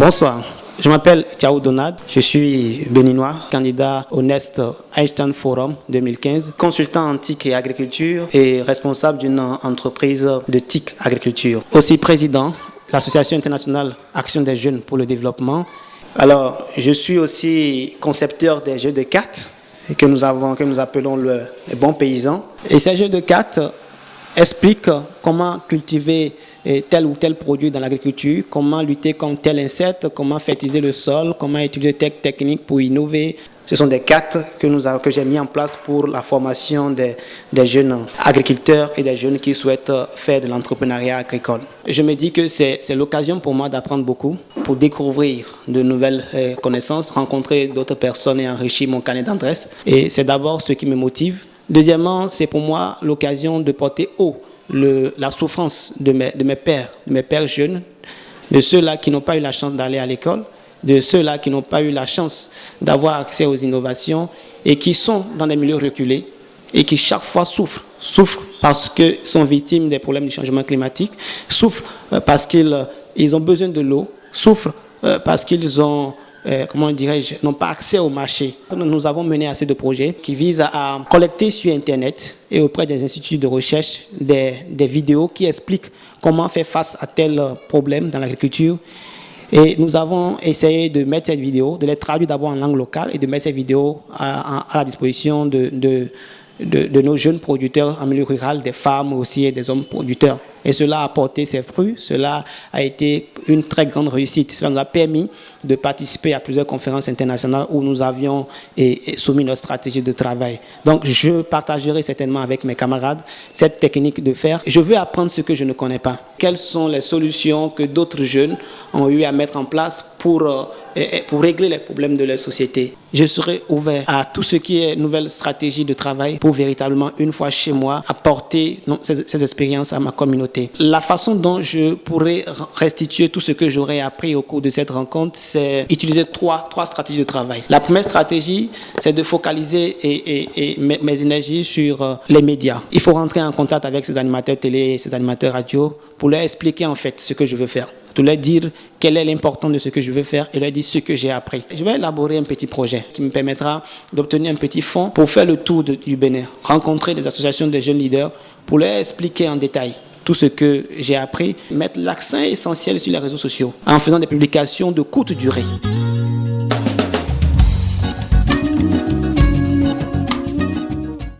Bonsoir, je m'appelle Thiaou Donad, je suis béninois, candidat au Nest Einstein Forum 2015, consultant en TIC et agriculture et responsable d'une entreprise de TIC agriculture. Aussi président de l'Association internationale Action des jeunes pour le développement. Alors, je suis aussi concepteur des jeux de cartes que nous appelons les bons paysans. Et ces jeux de cartes expliquent comment cultiver tel ou tel produit dans l'agriculture, comment lutter contre tel insecte, comment fertiliser le sol, comment utiliser telle technique pour innover. Ce sont des cartes que j'ai mis en place pour la formation des jeunes agriculteurs et des jeunes qui souhaitent faire de l'entrepreneuriat agricole. Je me dis que c'est l'occasion pour moi d'apprendre beaucoup, pour découvrir de nouvelles connaissances, rencontrer d'autres personnes et enrichir mon carnet d'adresses. Et c'est d'abord ce qui me motive. Deuxièmement, c'est pour moi l'occasion de porter haut la souffrance de mes pères jeunes, de ceux-là qui n'ont pas eu la chance d'aller à l'école, de ceux-là qui n'ont pas eu la chance d'avoir accès aux innovations et qui sont dans des milieux reculés et qui chaque fois souffrent parce qu'ils sont victimes des problèmes du changement climatique, souffrent parce qu'ils ont besoin de l'eau, souffrent parce qu'ils ont n'ont pas accès au marché. Nous avons mené assez de projets qui visent à collecter sur Internet et auprès des instituts de recherche des vidéos qui expliquent comment faire face à tel problème dans l'agriculture. Et nous avons essayé de mettre cette vidéo, de les traduire d'abord en langue locale et de mettre ces vidéos à la disposition de nos jeunes producteurs en milieu rural, des femmes aussi et des hommes producteurs. Et cela a porté ses fruits, cela a été une très grande réussite. Cela nous a permis de participer à plusieurs conférences internationales où nous avions soumis notre stratégie de travail. Donc je partagerai certainement avec mes camarades cette technique de faire. Je veux apprendre ce que je ne connais pas. Quelles sont les solutions que d'autres jeunes ont eu à mettre en place pour régler les problèmes de leur société. Je serai ouvert à tout ce qui est nouvelle stratégie de travail pour véritablement, une fois chez moi, apporter ces expériences à ma communauté. La façon dont je pourrais restituer tout ce que j'aurais appris au cours de cette rencontre, c'est utiliser trois stratégies de travail. La première stratégie, c'est de focaliser mes énergies sur les médias. Il faut rentrer en contact avec ces animateurs télé et ces animateurs radio pour leur expliquer en fait ce que je veux faire, de leur dire quel est l'important de ce que je veux faire et leur dire ce que j'ai appris. Je vais élaborer un petit projet qui me permettra d'obtenir un petit fonds pour faire le tour du Bénin, rencontrer des associations de jeunes leaders pour leur expliquer en détail tout ce que j'ai appris, mettre l'accent essentiel sur les réseaux sociaux en faisant des publications de courte durée.